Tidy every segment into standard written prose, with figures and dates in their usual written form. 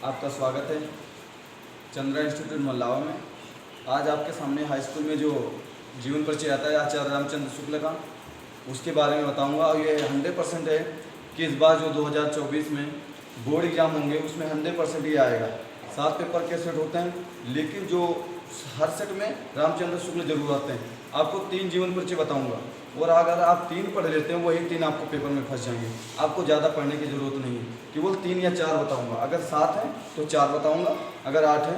आपका स्वागत है चंद्रा इंस्टीट्यूट मल्लावा में। आज आपके सामने हाई स्कूल में जो जीवन परिचय आता है आचार्य रामचंद्र शुक्ल का, उसके बारे में बताऊंगा। और ये 100% है कि इस बार जो 2024 में बोर्ड एग्ज़ाम होंगे उसमें 100% ही आएगा। 7 पेपर के सेट होते हैं, लेकिन जो हर सेट में रामचंद्र शुक्ल जरूर आते हैं। आपको 3 जीवन परिचय बताऊंगा, और अगर आप 3 पढ़ लेते हैं वही 3 आपको पेपर में फंस जाएंगे। आपको ज़्यादा पढ़ने की ज़रूरत नहीं है, केवल 3 या 4 बताऊंगा। अगर 7 है तो 4 बताऊंगा, अगर 8 है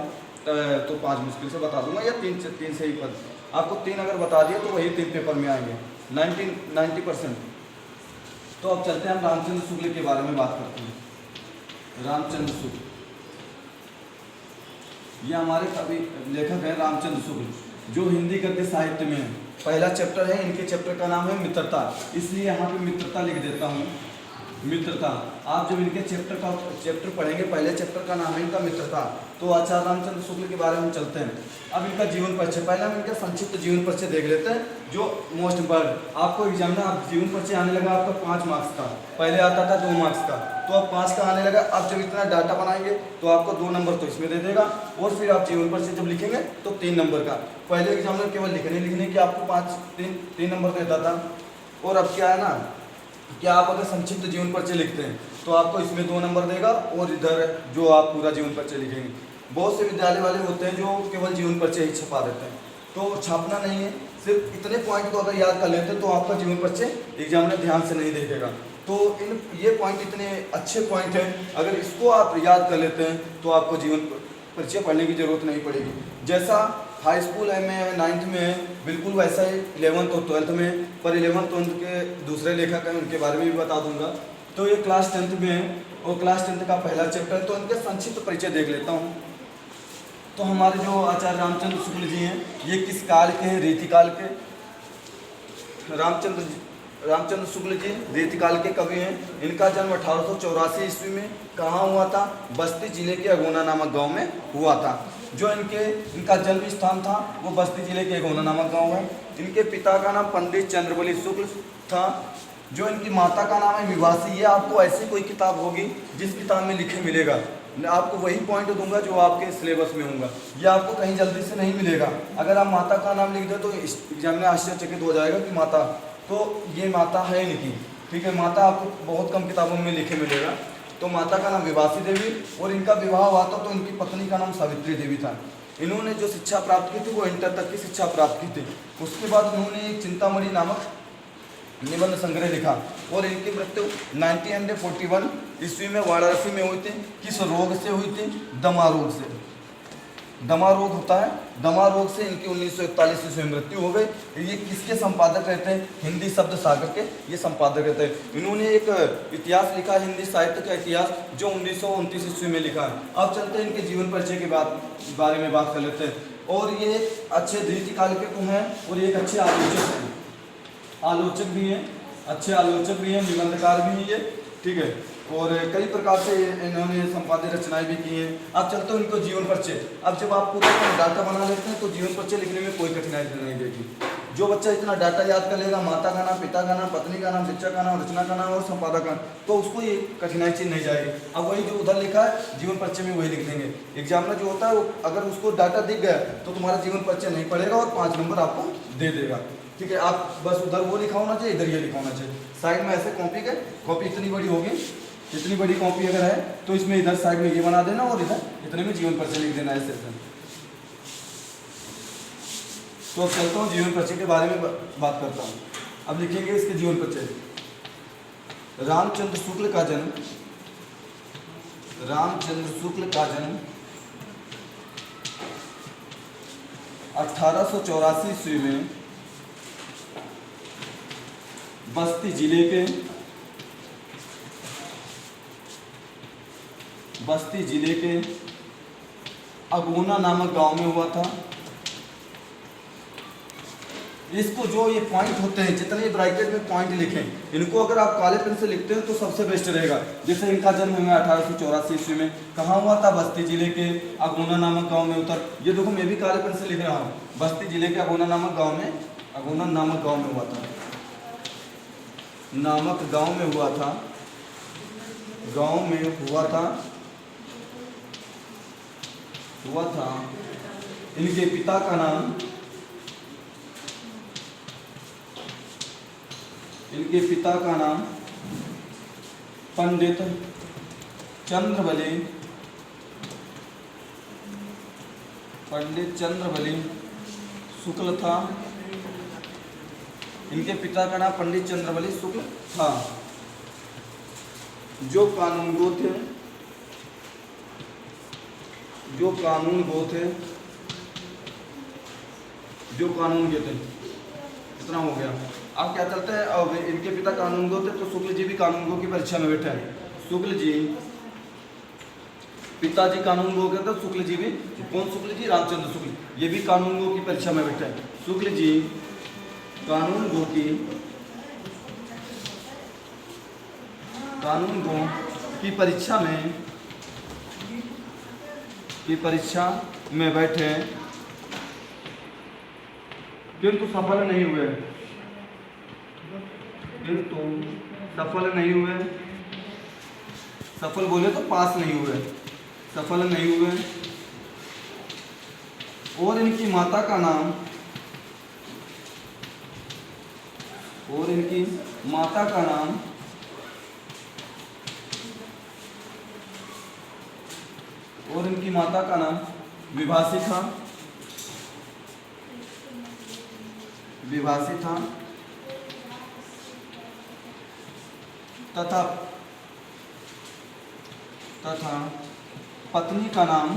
तो 5 मुश्किल से बता दूंगा, या 3 से ही पढ़। आपको 3 अगर बता दिए तो वही 3 पेपर में आएंगे 90%। तो अब चलते हैं, हम रामचंद्र शुक्ल के बारे में बात करते हैं। रामचंद्र शुक्ल ये हमारे कवि लेखक हैं रामचंद्र शुक्ल, जो हिंदी गद्य साहित्य में है। पहला चैप्टर है, इनके चैप्टर का नाम है मित्रता, इसलिए यहाँ पे मित्रता लिख देता हूँ। मित्रता, आप जब इनके चैप्टर पढ़ेंगे, पहले चैप्टर का नाम है इनका मित्रता। तो आचार्य रामचंद्र शुक्ल के बारे में चलते हैं। अब इनका जीवन परिचय, पहले हम इनका संक्षिप्त जीवन परिचय देख लेते हैं, जो मोस्ट इम्पोर्टेंट। आपको एग्जाम में आप जीवन परिचय आने लगा आपका 5 मार्क्स का, पहले आता था 2 मार्क्स का, तो अब 5 का आने लगा। अब जब इतना डाटा बनाएंगे तो आपको 2 नंबर तो इसमें दे देगा, और फिर आप जीवन परिचय जब लिखेंगे तो 3 नंबर का। पहले एग्जाम में केवल लिखने की आपको 3 नंबर देता था, और अब क्या है ना कि आप अगर संक्षिप्त जीवन परिचय लिखते हैं तो आपको इसमें 2 नंबर देगा, और इधर जो आप पूरा जीवन परिचय लिखेंगे। बहुत से विद्यालय वाले होते हैं जो केवल जीवन परिचय ही छपा देते हैं, तो छापना नहीं है। सिर्फ इतने पॉइंट को अगर याद कर लेते हैं तो आपका जीवन परिचय एग्जाम में ध्यान से नहीं देखेगा। तो ये पॉइंट इतने अच्छे पॉइंट हैं, अगर इसको आप याद कर लेते हैं तो आपको जीवन परिचय पढ़ने की जरूरत नहीं पड़ेगी। जैसा हाई स्कूल में 9th में है, बिल्कुल वैसा ही 11th और 12th में। पर 11th 12th के दूसरे लेखक हैं, उनके बारे में भी बता दूंगा। तो ये क्लास 10th में है, और क्लास 10th का पहला चैप्टर है, तो इनके संक्षिप्त परिचय देख लेता हूँ। तो हमारे जो आचार्य रामचंद्र शुक्ल जी हैं, ये किस काल के हैं? रीतिकाल के। रामचंद्र शुक्ल जी रीतिकाल के कवि हैं। इनका जन्म 1884 ईस्वी में कहाँ हुआ था? बस्ती जिले के अगोना नामक गांव में हुआ था। जो इनका जन्म स्थान था वो बस्ती जिले के अगोना नामक गांव है। इनके पिता का नाम पंडित चंद्रबली शुक्ल था। जो इनकी माता का नाम है विवासी। ये आपको ऐसी कोई किताब होगी जिस किताब में लिखे मिलेगा, आपको वही पॉइंट दूंगा जो आपके सिलेबस में होगा, ये आपको कहीं जल्दी से नहीं मिलेगा। अगर आप माता का नाम लिख दें तो एग्जाम में आश्चर्यचकित हो जाएगा कि माता, तो ये माता है इनकी, ठीक है। माता आपको बहुत कम किताबों में लिखे मिलेगा। तो माता का नाम विवासी देवी, और इनका विवाह हुआ था तो इनकी पत्नी का नाम सावित्री देवी था। इन्होंने जो शिक्षा प्राप्त की थी वो इंटर तक की शिक्षा प्राप्त की थी। उसके बाद उन्होंने एक चिंतामणि नामक निबंध संग्रह लिखा, और इनकी मृत्यु 1941 ईस्वी में वाराणसी में हुई थी। किस रोग से हुई थी? दमा रोग से। दमा रोग होता है, दमा रोग से इनकी 1941 ईस्वी में मृत्यु हो गई। ये किसके संपादक रहते हैं? हिंदी शब्द सागर के ये संपादक रहते हैं। इन्होंने एक इतिहास लिखा, हिंदी साहित्य का इतिहास, जो 1929 ईस्वी में लिखा है। अब चलते हैं इनके जीवन परिचय के बारे में बात कर लेते हैं। और ये अच्छे रीतिकाल के तो हैं, और एक अच्छे आलोचक भी हैं, अच्छे आलोचक भी हैं, निबंधकार भी हैं ये, ठीक है। और कई प्रकार से इन्होंने संपादित रचनाएं भी की हैं। अब चलते हैं उनको जीवन परिचय। अब जब आप पूरा डाटा बना लेते हैं तो जीवन परिचय लिखने में कोई कठिनाई नहीं देगी। जो बच्चा इतना डाटा याद कर लेगा, माता का नाम, पिता का नाम, पत्नी का नाम, शिक्षक का नाम, रचना का नाम और संपादक का, तो उसको ये कठिनाई चीज नहीं जाएगी। अब वही जो उधर लिखा है जीवन परिचय में वही लिख देंगे। एग्जाम में जो होता है वो अगर उसको डाटा दिख गया तो तुम्हारा जीवन परिचय नहीं पड़ेगा, और 5 नंबर आपको दे देगा, ठीक है। आप बस उधर वो लिखा होना चाहिए, इधर ये लिखा होना चाहिए। साइड में ऐसे कॉपी इतनी बड़ी होगी, इतनी बड़ी कॉपी अगर है तो इसमें इधर साइड में ये बना देना, और इधर इतने में जीवन परिचय लिख देना है सेशन। तो अब चलता हूँ जीवन परिचय के बारे में बात करता हूँ। अब लिखेंगे इसके जीवन परिचय। रामचंद्र शुक्ल का जन्म 1884 ईस्वी में बस्ती जिले के अगोना नामक गांव में हुआ था। इसको जो ये पॉइंट होते हैं, जितने ब्रैकेट में पॉइंट लिखें, इनको अगर आप काले पेन से लिखते हैं तो सबसे बेस्ट रहेगा। जैसे इनका जन्म हुआ 1884 ईस्वी में, कहाँ हुआ था? बस्ती जिले के अगोना नामक गांव में उतर। ये देखो मैं भी काले पेन से लिख रहा हूँ, बस्ती जिले के अगोना नामक गांव में हुआ था, गांव में हुआ था। हुआ था। इनके पिता का नाम, इनके पिता का नाम पंडित चंद्रबली, पंडित चंद्रबली शुक्ल था। इनके पिता का नाम पंडित चंद्रबली शुक्ल था, जो कानूनगो थे, जो कानूनगो थे, जो कानून के थे। इतना हो गया। अब क्या चलता है, अब इनके पिता कानूनगो थे तो शुक्ल जी भी कानूनगो की परीक्षा में बैठे हैं। शुक्ल जी, पिताजी कानूनगो के थे, शुक्ल जी भी, कौन शुक्ल जी, रामचंद्र शुक्ल, ये भी कानूनगो की परीक्षा में बैठे हैं। शुक्ल जी कानूनगो की परीक्षा में बैठे, किंतु सफल नहीं हुए, सफल बोले तो पास नहीं हुए, सफल नहीं हुए। और इनकी माता का नाम, और इनकी माता का नाम विभासी था, तथा पत्नी का नाम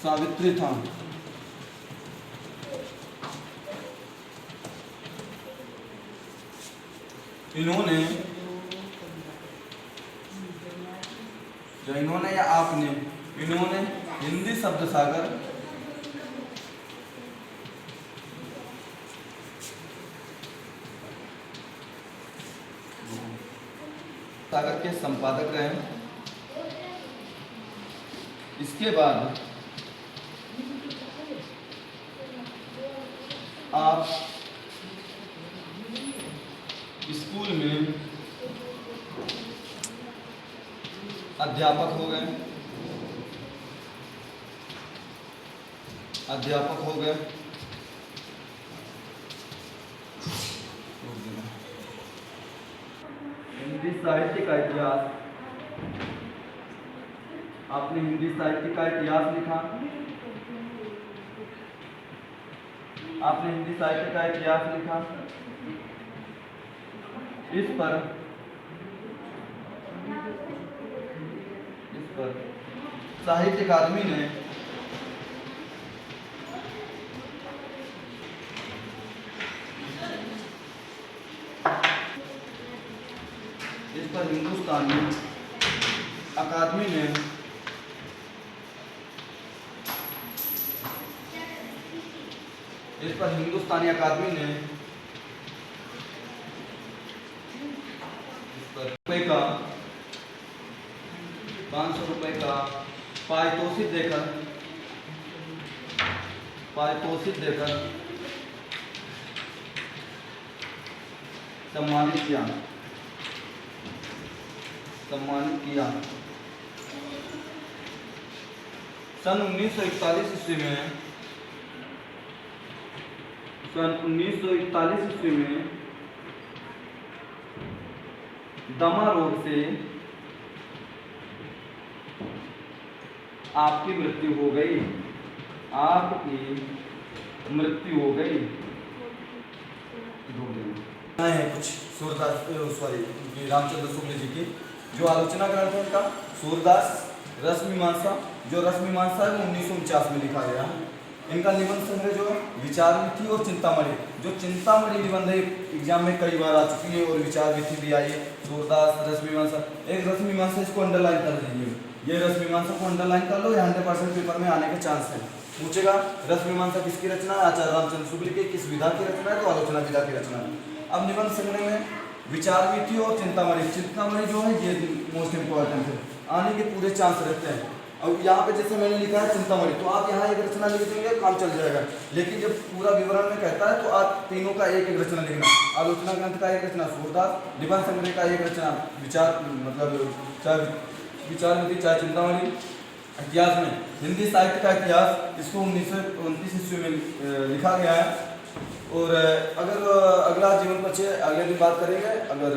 सावित्री था। इन्होंने या आपने, इन्होंने हिंदी शब्द सागर के संपादक रहे। इसके बाद आप स्कूल में अध्यापक हो गए, हिंदी साहित्य का इतिहास, आपने हिंदी साहित्य का इतिहास लिखा, इस पर साहित्य अकादमी ने हिंदुस्तानी अकादमी ने रुपए का 500 रुपए का पारितोषिक देकर सम्मानित किया। सन 1941 ईस्वी में दमा रोग से आपकी मृत्यु हो गई, है कुछ सूरदास, रामचंद्र शुक्ल जी की जो आलोचना ग्रंथ है उनका सूरदास रसमीमांसा, जो रसमीमांसा है वो 1949 में लिखा गया है। इनका निबंध संग्रह जो विचार विधि और चिंतामणि, जो चिंतामणि निबंध एग्जाम में कई बार आ चुकी है और विचार विधि भी आई है। सूरदास रसमीमांसा, एक रसमीमांसा इसको अंडरलाइन कर दीजिए, ये रसमीमांसा को अंडरलाइन कर लो, 100% पेपर में आने के चांस है। पूछेगा रसमीमांसा किसकी रचना है, आचार्य रामचंद्र शुक्ल की, किस विधा की रचना है, तो आलोचना विधा की रचना है। अब निबंध संग्रह में विचार विधि और चिंतामणि जो है ये मोस्ट इम्पोर्टेंट है, आने के पूरे चांस रहते हैं। अब यहाँ पे जैसे मैंने लिखा है चिंतामणि, तो आप यहाँ एक रचना लिख देंगे, काम चल जाएगा। लेकिन जब पूरा विवरण में कहता है तो आप तीनों का एक एक रचना लिखना। आलोचना ग्रंथ का एक रचना सूरदास, निबंध संग्रह का एक रचना विचार, मतलब चाहे विचार विधि चाहे चिंतामणि। इतिहास में हिंदी साहित्य का इतिहास, इसको 1929 ईस्वी में लिखा गया है। और अगर अगला जीवन परिचय अगले दिन बात करेंगे। अगर